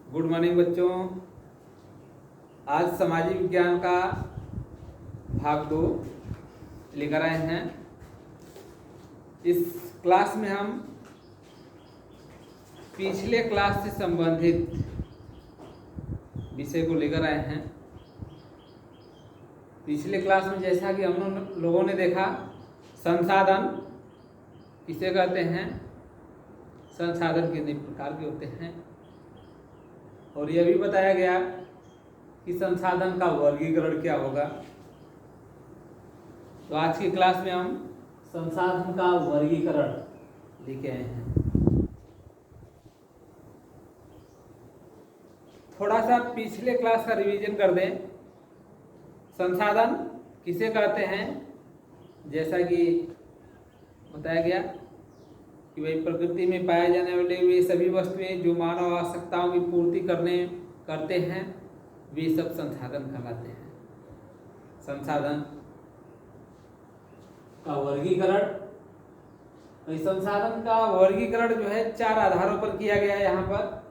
Good morning बच्चों। आज सामाजिक विज्ञान का भाग 2 लेकर आए हैं। इस क्लास में हम पिछले क्लास से संबंधित विषय को लेकर आए हैं। पिछले क्लास में जैसा कि हम लोगों ने देखा, संसाधन किसे कहते हैं, संसाधन कितने प्रकार के होते हैं, और यह भी बताया गया कि संसाधन का वर्गीकरण क्या होगा। तो आज की क्लास में हम संसाधन का वर्गीकरण लेके आए हैं। थोड़ा सा पिछले क्लास का रिवीजन कर दें। संसाधन किसे कहते हैं, जैसा कि बताया गया कि वही प्रकृति में पाए जाने वाले वे सभी वस्तुएं जो मानव आवश्यकताओं की पूर्ति करते हैं, वे सब संसाधन कहलाते हैं। संसाधन का वर्गीकरण, तो संसाधन का वर्गीकरण जो है 4 आधारों पर किया गया है यहाँ पर।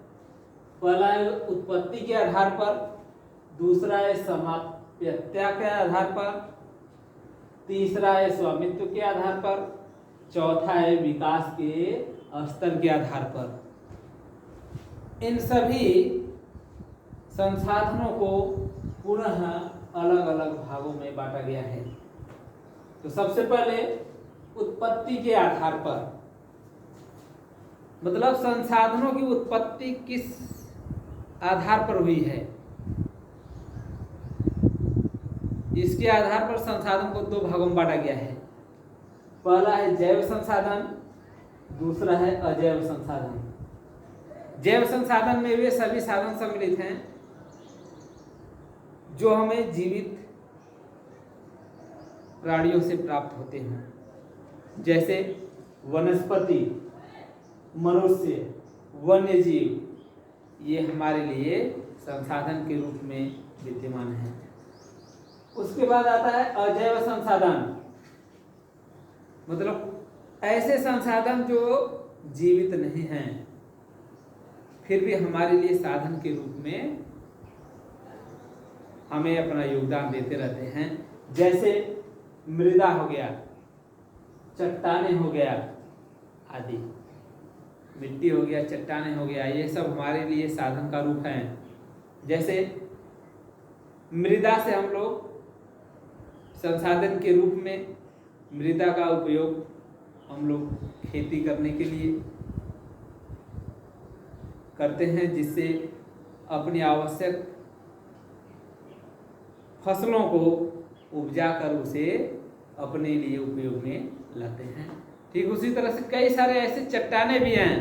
पहला है उत्पत्ति के आधार पर, दूसरा है समाप्यता के आधार पर, तीसरा है स्वामित्व के आधार पर, चौथा है विकास के स्तर के आधार पर। इन सभी संसाधनों को पुनः अलग अलग भागों में बांटा गया है। तो सबसे पहले उत्पत्ति के आधार पर, मतलब संसाधनों की उत्पत्ति किस आधार पर हुई है, इसके आधार पर संसाधन को 2 भागों में बांटा गया है। पहला है जैव संसाधन, दूसरा है अजैव संसाधन। जैव संसाधन में वे सभी साधन सम्मिलित हैं जो हमें जीवित प्राणियों से प्राप्त होते हैं, जैसे वनस्पति, मनुष्य, वन्य जीव। ये हमारे लिए संसाधन के रूप में विद्यमान है। उसके बाद आता है अजैव संसाधन, मतलब ऐसे संसाधन जो जीवित नहीं हैं फिर भी हमारे लिए साधन के रूप में हमें अपना योगदान देते रहते हैं, जैसे मृदा हो गया, चट्टाने हो गया आदि। मिट्टी हो गया, चट्टाने हो गया, ये सब हमारे लिए साधन का रूप हैं। जैसे मृदा से हम लोग संसाधन के रूप में मृदा का उपयोग हम लोग खेती करने के लिए करते हैं, जिससे अपनी आवश्यक फसलों को उपजा कर उसे अपने लिए उपयोग में लाते हैं। ठीक उसी तरह से कई सारे ऐसे चट्टाने भी हैं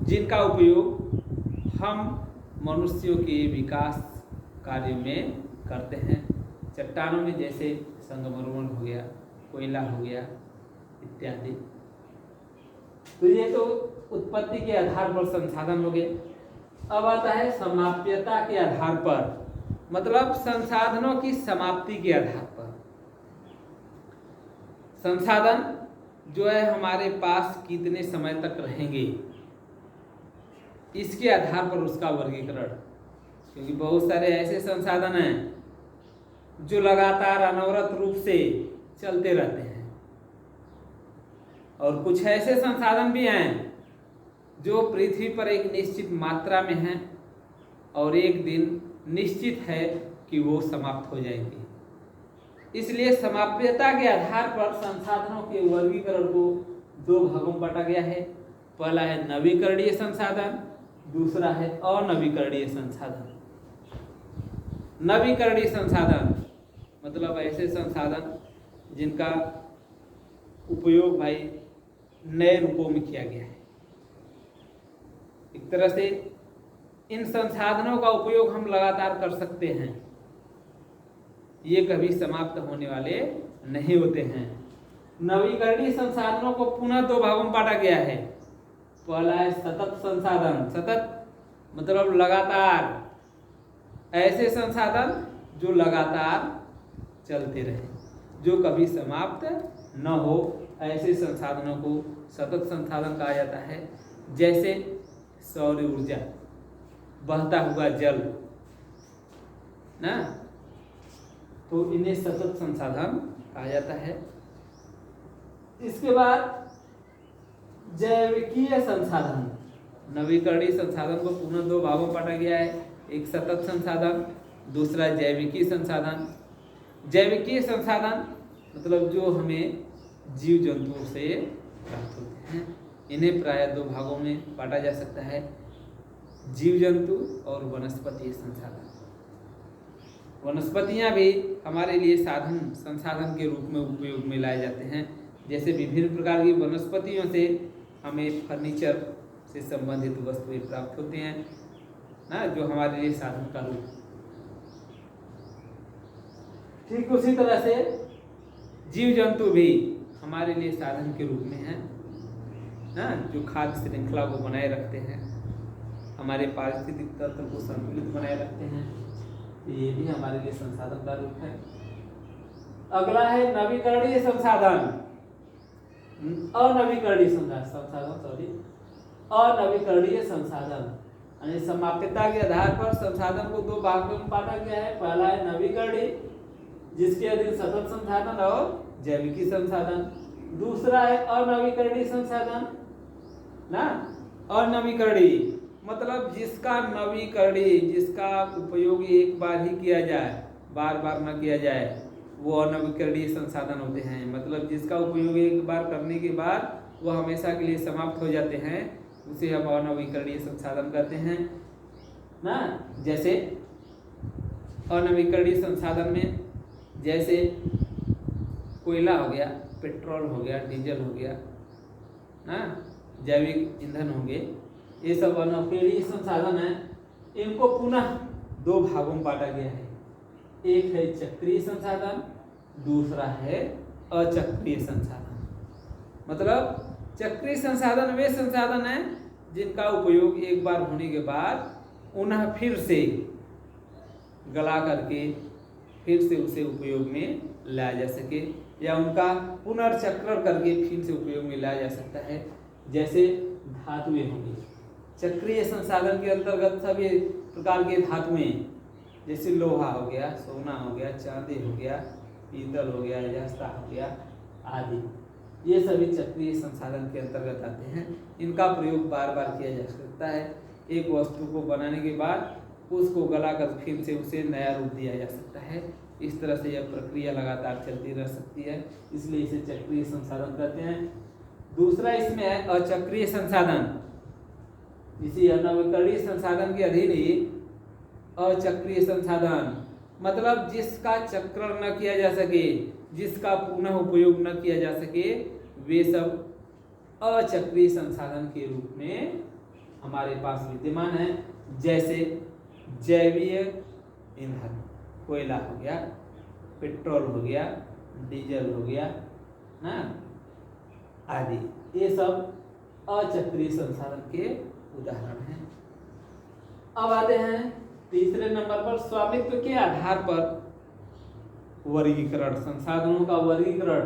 जिनका उपयोग हम मनुष्यों के विकास कार्य में करते हैं। चट्टानों में जैसे संगमरमर हो गया, कोयला हो गया इत्यादि। तो ये तो उत्पत्ति के आधार पर संसाधन हो गए। अब आता है समाप्यता के आधार पर, मतलब संसाधनों की समाप्ति के आधार पर। संसाधन जो है हमारे पास कितने समय तक रहेंगे, इसके आधार पर उसका वर्गीकरण। क्योंकि बहुत सारे ऐसे संसाधन हैं जो लगातार अनवरत रूप से चलते रहते हैं, और कुछ ऐसे संसाधन भी हैं जो पृथ्वी पर एक निश्चित मात्रा में हैं और एक दिन निश्चित है कि वो समाप्त हो जाएंगे। इसलिए समाप्यता के आधार पर संसाधनों के वर्गीकरण को 2 भागों में बांटा गया है। पहला है नवीकरणीय संसाधन, दूसरा है अनवीकरणीय संसाधन। नवीकरणीय संसाधन मतलब ऐसे संसाधन जिनका उपयोग भाई नए रूपों में किया गया है। एक तरह से इन संसाधनों का उपयोग हम लगातार कर सकते हैं, ये कभी समाप्त होने वाले नहीं होते हैं। नवीकरणीय संसाधनों को पुनः 2 भागों में बांटा गया है। पहला है सतत संसाधन। सतत मतलब लगातार, ऐसे संसाधन जो लगातार चलते रहे, जो कभी समाप्त न हो, ऐसे संसाधनों को सतत संसाधन कहा जाता है। जैसे सौर ऊर्जा, बहता हुआ जल ना, तो इन्हें सतत संसाधन कहा जाता है। इसके बाद जैविकीय संसाधन, नवीकरणीय संसाधन को पुनः दो भागों में बांटा गया है, एक सतत संसाधन, दूसरा जैविकीय संसाधन। जैविकीय संसाधन मतलब जो हमें जीव जंतुओं से प्राप्त होते हैं, इन्हें प्रायः दो भागों में बांटा जा सकता है, जीव जंतु और वनस्पति संसाधन। वनस्पतियां भी हमारे लिए साधन संसाधन के रूप में उपयोग में लाए जाते हैं। जैसे विभिन्न प्रकार की वनस्पतियों से हमें फर्नीचर से संबंधित वस्तुएं प्राप्त होते हैं ना, जो हमारे लिए साधन का रूप। ठीक उसी तरह से जीव जंतु भी हमारे लिए साधन के रूप में हैं ना, जो खाद्य श्रृंखला को बनाए रखते हैं, हमारे पारिस्थितिक तंत्र को संतुलित बनाए रखते हैं, ये भी हमारे लिए संसाधन का रूप है। अगला है नवीकरणीय संसाधन, अनवीकरणीय संसाधन यानी समाप्यता के आधार पर संसाधन को दो भागों में बांटा गया है। पहला है नवीकरणीय, जिसके अधीन सतत संसाधन और जैविकीय संसाधन। दूसरा है अनवीकरणीय संसाधन ना, अनवीकरणीय मतलब जिसका नवीकरणीय, जिसका उपयोग एक बार ही किया जाए, बार बार न किया जाए, वो अनवीकरणीय संसाधन होते हैं। मतलब जिसका उपयोग एक बार करने के बाद वो हमेशा के लिए समाप्त हो जाते हैं, उसे हम अनवीकरणीय संसाधन कहते हैं ना। जैसे अनवीकरणीय संसाधन में जैसे कोयला हो गया, पेट्रोल हो गया, डीजल हो गया ना, जैविक ईंधन होंगे, ये सब अनवीकरणीय संसाधन हैं। इनको पुनः दो भागों में बांटा गया है, एक है चक्रीय संसाधन, दूसरा है अचक्रीय संसाधन। मतलब चक्रीय संसाधन वे संसाधन हैं जिनका उपयोग एक बार होने के बाद पुनः फिर से गला करके फिर से उसे उपयोग में लाया जा सके, या उनका पुनर्चक्रण करके फिर से उपयोग में लाया जा सकता है। जैसे धातुएं होंगी, चक्रीय संसाधन के अंतर्गत सभी प्रकार के धातुएं, जैसे लोहा हो गया, सोना हो गया, चांदी हो गया, पीतल हो गया, जस्ता हो गया आदि, ये सभी चक्रीय संसाधन के अंतर्गत आते हैं। इनका प्रयोग बार बार किया जा सकता है। एक वस्तु को बनाने के बाद उसको गलाकर फिर से उसे नया रूप दिया जा सकता है। इस तरह से यह प्रक्रिया लगातार चलती रह सकती है, इसलिए इसे चक्रीय संसाधन कहते हैं। दूसरा इसमें है अचक्रीय संसाधन, इसी अनवीकरणीय संसाधन के अधीन ही अचक्रीय संसाधन मतलब जिसका चक्रण न किया जा सके, जिसका पुनः उपयोग न किया जा सके, वे सब अचक्रीय संसाधन के रूप में हमारे पास विद्यमान है। जैसे जैविक ईंधन, कोयला हो गया, पेट्रोल हो गया, डीजल हो गया ना आदि, ये सब अचक्रीय संसाधन के उदाहरण हैं। अब आते हैं तीसरे नंबर पर, स्वामित्व के आधार पर वर्गीकरण, संसाधनों का वर्गीकरण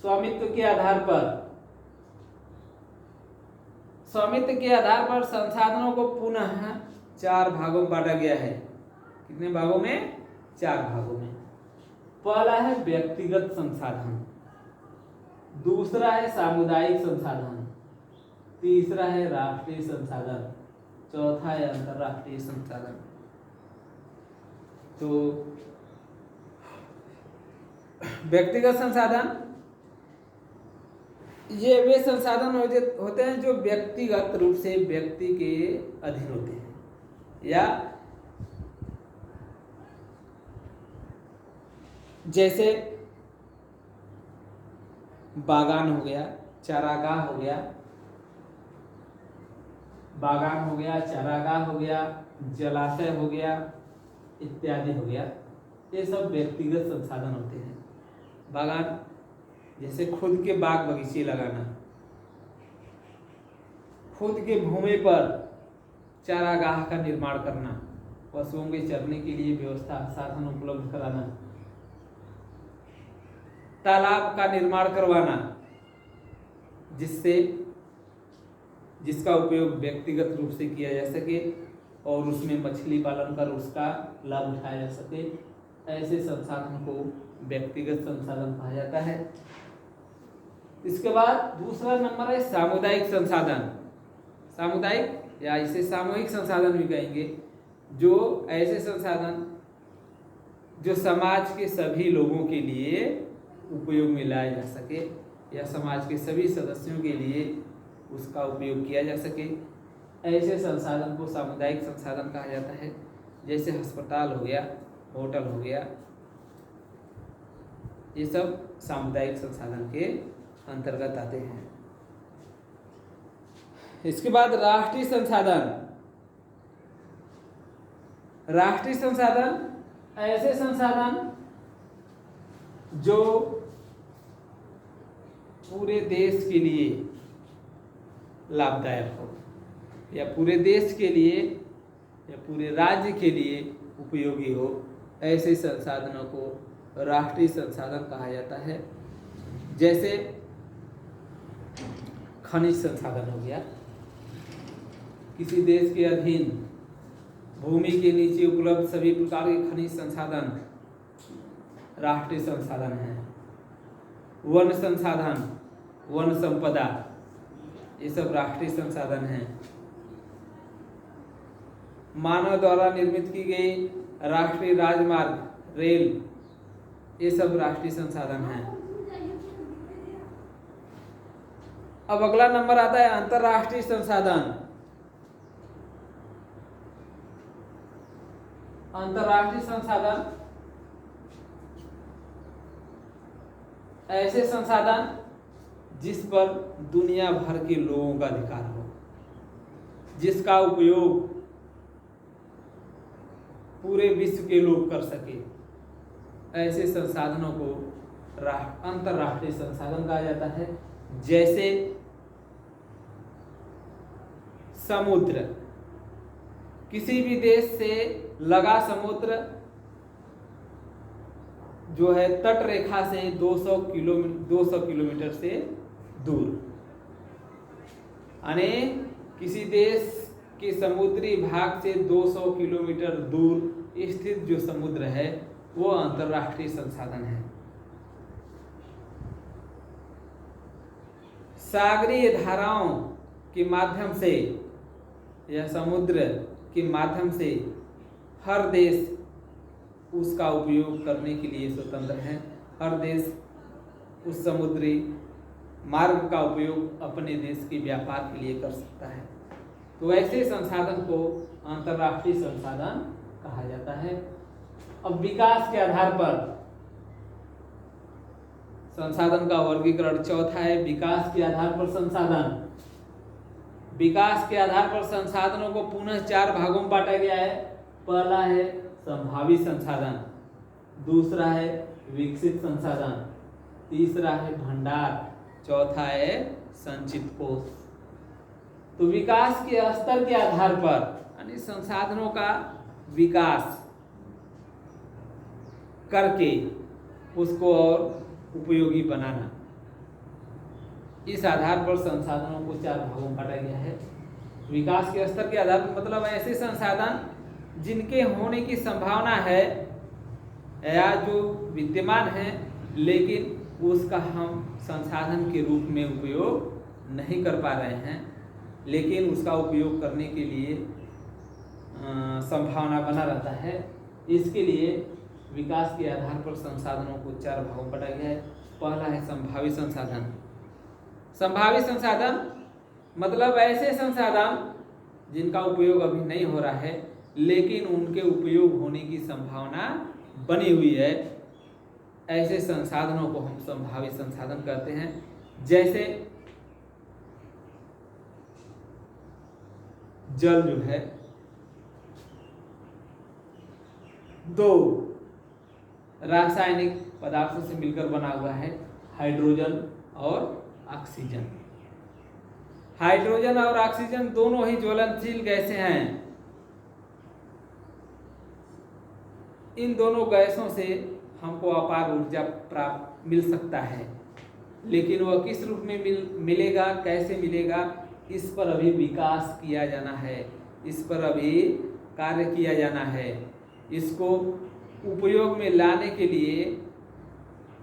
स्वामित्व के आधार पर। स्वामित्व के आधार पर संसाधनों को पुनः चार भागों में बांटा गया है। कितने भागों में? चार भागों में। पहला है व्यक्तिगत संसाधन, दूसरा है सामुदायिक संसाधन, तीसरा है राष्ट्रीय संसाधन, चौथा है अंतरराष्ट्रीय संसाधन। तो व्यक्तिगत संसाधन ये वे संसाधन होते हैं जो व्यक्तिगत रूप से व्यक्ति के अधीन होते हैं, या जैसे बागान हो गया, चारागाह हो गया, बागान हो गया, चारागाह हो गया, जलाशय हो गया इत्यादि हो गया। ये सब व्यक्तिगत संसाधन होते हैं। बागान जैसे खुद के बाग बगीचे लगाना, खुद के भूमि पर चारागाह का निर्माण करना, पशुओं के चरने के लिए व्यवस्था साधन उपलब्ध कराना, तालाब का निर्माण करवाना जिसका उपयोग व्यक्तिगत रूप से किया जा सके, और उसमें मछली पालन कर उसका लाभ उठाया जा सके, ऐसे संसाधन को व्यक्तिगत संसाधन कहा जाता है। इसके बाद दूसरा नंबर है सामुदायिक संसाधन। सामुदायिक या इसे सामूहिक संसाधन भी कहेंगे, जो ऐसे संसाधन जो समाज के सभी लोगों के लिए उपयोग में लाया जा सके या समाज के सभी सदस्यों के लिए उसका उपयोग किया जा सके, ऐसे संसाधन को सामुदायिक संसाधन कहा जाता है। जैसे अस्पताल हो गया, होटल हो गया, ये सब सामुदायिक संसाधन के अंतर्गत आते हैं। इसके बाद राष्ट्रीय संसाधन। राष्ट्रीय संसाधन ऐसे संसाधन जो पूरे देश के लिए लाभदायक हो या पूरे देश के लिए या पूरे राज्य के लिए उपयोगी हो, ऐसे संसाधनों को राष्ट्रीय संसाधन कहा जाता है। जैसे खनिज संसाधन हो गया, किसी देश के अधीन भूमि के नीचे उपलब्ध सभी प्रकार के खनिज संसाधन राष्ट्रीय संसाधन है। वन संसाधन, वन संपदा, ये सब राष्ट्रीय संसाधन हैं। मानव द्वारा निर्मित की गई राष्ट्रीय राजमार्ग, रेल, ये सब राष्ट्रीय संसाधन हैं। अब अगला नंबर आता है अंतर्राष्ट्रीय संसाधन। अंतर्राष्ट्रीय संसाधन ऐसे संसाधन जिस पर दुनिया भर के लोगों का अधिकार हो, जिसका उपयोग पूरे विश्व के लोग कर सके, ऐसे संसाधनों को अंतर्राष्ट्रीय संसाधन कहा जाता है। जैसे समुद्र, किसी भी देश से लगा समुद्र जो है तट रेखा से 200 किलोमीटर से दूर, यानी किसी देश के समुद्री भाग से 200 किलोमीटर दूर स्थित जो समुद्र है वो अंतर्राष्ट्रीय संसाधन है। सागरीय धाराओं के माध्यम से या समुद्र के माध्यम से हर देश उसका उपयोग करने के लिए स्वतंत्र है। हर देश उस समुद्री मार्ग का उपयोग अपने देश के व्यापार के लिए कर सकता है। तो ऐसे संसाधन को अंतर्राष्ट्रीय संसाधन कहा जाता है। अब विकास के आधार पर संसाधन का वर्गीकरण चौथा है विकास के आधार पर संसाधन। विकास के आधार पर संसाधनों को पुनः 4 भागों में बांटा गया है। पहला है संभावी संसाधन, दूसरा है विकसित संसाधन, तीसरा है भंडार, चौथा है संचित कोष। तो विकास के स्तर के आधार पर यानी संसाधनों का विकास करके उसको और उपयोगी बनाना, इस आधार पर संसाधनों को 4 भागों में बांटा गया है। विकास के स्तर के आधार पर मतलब ऐसे संसाधन जिनके होने की संभावना है या जो विद्यमान है लेकिन उसका हम संसाधन के रूप में उपयोग नहीं कर पा रहे हैं, लेकिन उसका उपयोग करने के लिए संभावना बना रहता है। इसके लिए विकास के आधार पर संसाधनों को 4 भागों में बांटा गया है। पहला है संभावी संसाधन। संभावी संसाधन मतलब ऐसे संसाधन जिनका उपयोग अभी नहीं हो रहा है लेकिन उनके उपयोग होने की संभावना बनी हुई है, ऐसे संसाधनों को हम संभावी संसाधन कहते हैं। जैसे जल जो है 2 रासायनिक पदार्थों से मिलकर बना हुआ है, हाइड्रोजन और ऑक्सीजन। हाइड्रोजन और ऑक्सीजन दोनों ही ज्वलनशील गैसें हैं। इन दोनों गैसों से हमको अपार ऊर्जा प्राप्त मिल सकता है, लेकिन वह किस रूप में मिलेगा, कैसे मिलेगा, इस पर अभी विकास किया जाना है। इस पर अभी कार्य किया जाना है, इसको उपयोग में लाने के लिए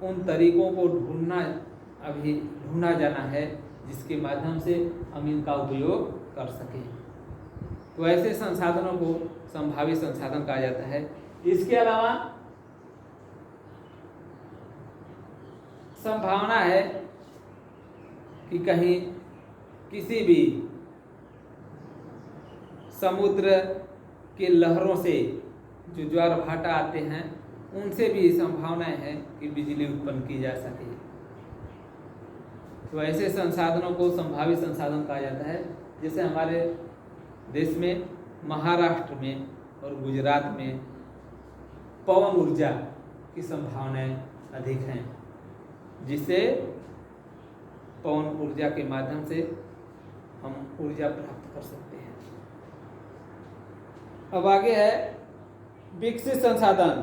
उन तरीकों को ढूंढना जाना है जिसके माध्यम से हम इनका उपयोग कर सकें। तो ऐसे संसाधनों को संभावित संसाधन कहा जाता है। इसके अलावा संभावना है कि कहीं किसी भी समुद्र के लहरों से जो ज्वार भाटा आते हैं उनसे भी संभावनाएं हैं कि बिजली उत्पन्न की जा सके। तो ऐसे संसाधनों को संभावित संसाधन कहा जाता है। जैसे हमारे देश में महाराष्ट्र में और गुजरात में पवन ऊर्जा की संभावनाएं अधिक हैं, जिससे पवन ऊर्जा के माध्यम से हम ऊर्जा प्राप्त कर सकते हैं। अब आगे है विकसित संसाधन।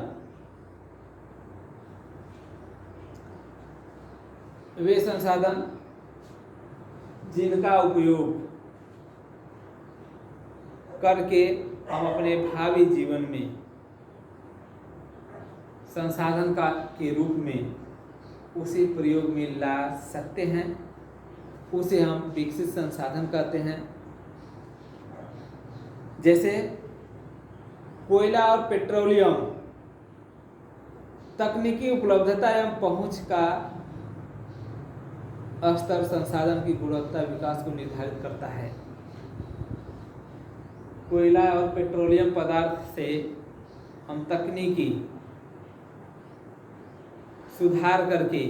वे संसाधन जिनका उपयोग करके हम अपने भावी जीवन में संसाधन के रूप में उसे प्रयोग में ला सकते हैं, उसे हम विकसित संसाधन कहते हैं। जैसे कोयला और पेट्रोलियम तकनीकी उपलब्धता एवं पहुंच का स्तर संसाधन की गुणवत्ता विकास को निर्धारित करता है। कोयला और पेट्रोलियम पदार्थ से हम तकनीकी सुधार करके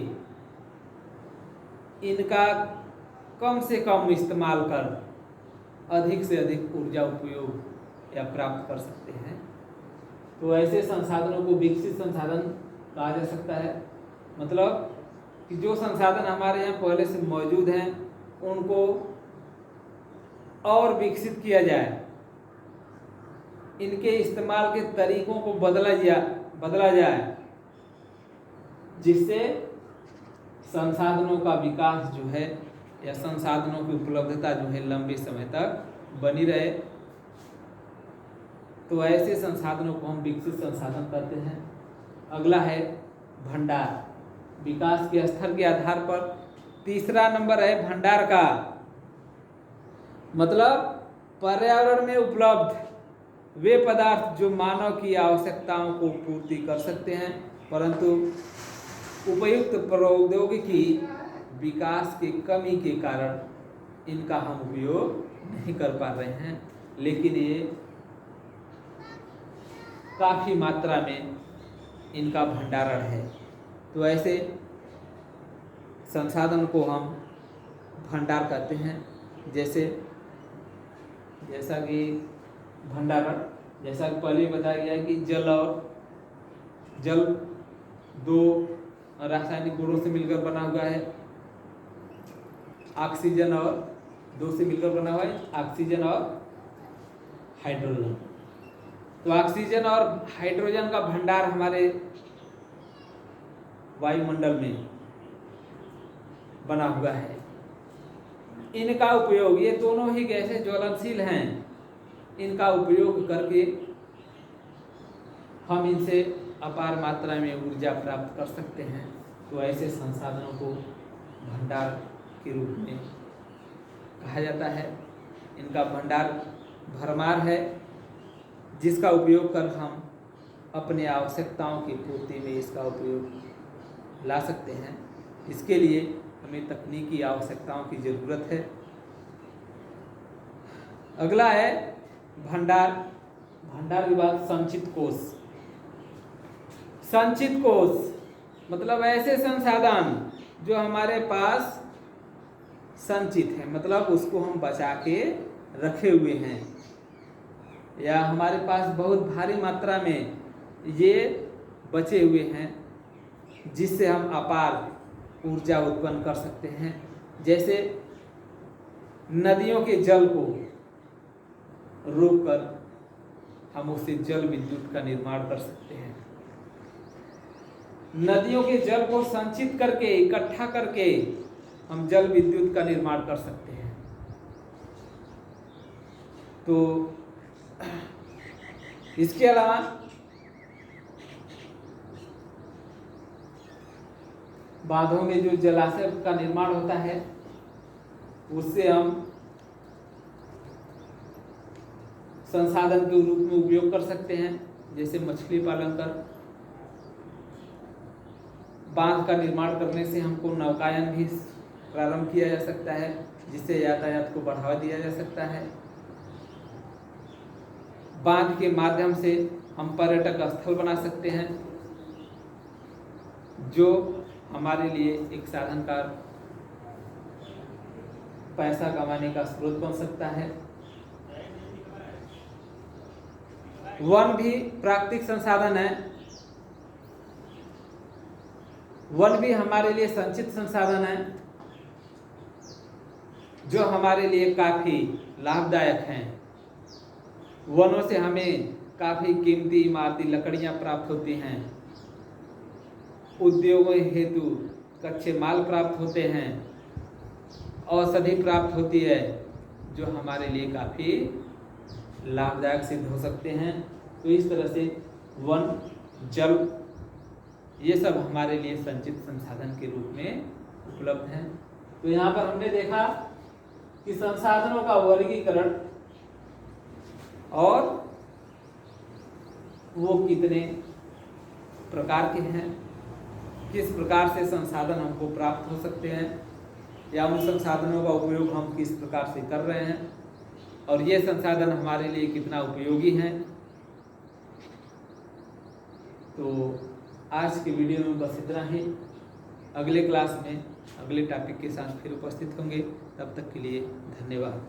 इनका कम से कम इस्तेमाल कर अधिक से अधिक ऊर्जा उपयोग या प्राप्त कर सकते हैं। तो ऐसे संसाधनों को विकसित संसाधन कहा जा सकता है। मतलब कि जो संसाधन हमारे यहाँ पहले से मौजूद हैं उनको और विकसित किया जाए, इनके इस्तेमाल के तरीकों को बदला जाए, जिससे संसाधनों का विकास जो है या संसाधनों की उपलब्धता जो है लंबे समय तक बनी रहे। तो ऐसे संसाधनों को हम विकसित संसाधन कहते हैं। अगला है भंडार। विकास के स्तर के आधार पर तीसरा नंबर है भंडार का। मतलब पर्यावरण में उपलब्ध वे पदार्थ जो मानव की आवश्यकताओं को पूर्ति कर सकते हैं, परंतु उपयुक्त प्रौद्योगिकी विकास की कमी के कारण इनका हम उपयोग नहीं कर पा रहे हैं, लेकिन ये काफ़ी मात्रा में इनका भंडारण है। तो ऐसे संसाधन को हम भंडार कहते हैं। जैसा कि भंडारण, जैसा कि पहले बताया गया है कि जल दो रासायनिक गुणों से मिलकर बना हुआ है। ऑक्सीजन और दो से मिलकर बना हुआ है, ऑक्सीजन और हाइड्रोजन। तो ऑक्सीजन और हाइड्रोजन का भंडार हमारे वायुमंडल में बना हुआ है। इनका उपयोग, ये दोनों ही गैसें ज्वलनशील हैं, इनका उपयोग करके हम इनसे अपार मात्रा में ऊर्जा प्राप्त कर सकते हैं। तो ऐसे संसाधनों को भंडार के रूप में कहा जाता है। इनका भंडार भरमार है, जिसका उपयोग कर हम अपने आवश्यकताओं की पूर्ति में इसका उपयोग ला सकते हैं। इसके लिए हमें तकनीकी आवश्यकताओं की ज़रूरत है। अगला है भंडार के बाद संचित कोष। संचित कोष मतलब ऐसे संसाधन जो हमारे पास संचित है, मतलब उसको हम बचा के रखे हुए हैं, या हमारे पास बहुत भारी मात्रा में ये बचे हुए हैं, जिससे हम अपार ऊर्जा उत्पन्न कर सकते हैं। जैसे नदियों के जल को रोककर हम उससे जल विद्युत का निर्माण कर सकते हैं। नदियों के जल को संचित करके, इकट्ठा करके हम जल विद्युत का निर्माण कर सकते हैं। तो इसके अलावा बांधों में जो जलाशय का निर्माण होता है उससे हम संसाधन के रूप में उपयोग कर सकते हैं, जैसे मछली पालन कर। बांध का निर्माण करने से हमको नौकायन भी प्रारंभ किया जा सकता है, जिससे यातायात को बढ़ावा दिया जा सकता है। बांध के माध्यम से हम पर्यटक स्थल बना सकते हैं, जो हमारे लिए एक साधन का पैसा कमाने का स्रोत बन सकता है। वन भी प्राकृतिक संसाधन है। वन भी हमारे लिए संचित संसाधन है, जो हमारे लिए काफी लाभदायक हैं। वनों से हमें काफी कीमती इमारती लकड़ियां प्राप्त होती हैं, उद्योगों हेतु कच्चे माल प्राप्त होते हैं, औषधि प्राप्त होती है, जो हमारे लिए काफी लाभदायक सिद्ध हो सकते हैं। तो इस तरह से वन, जल, ये सब हमारे लिए संचित संसाधन के रूप में उपलब्ध हैं। तो यहाँ पर हमने देखा कि संसाधनों का वर्गीकरण और वो कितने प्रकार के हैं, किस प्रकार से संसाधन हमको प्राप्त हो सकते हैं, या उन संसाधनों का उपयोग हम किस प्रकार से कर रहे हैं, और ये संसाधन हमारे लिए कितना उपयोगी हैं। तो आज के वीडियो में बस इतना ही। अगले क्लास में अगले टॉपिक के साथ फिर उपस्थित होंगे। तब तक के लिए धन्यवाद।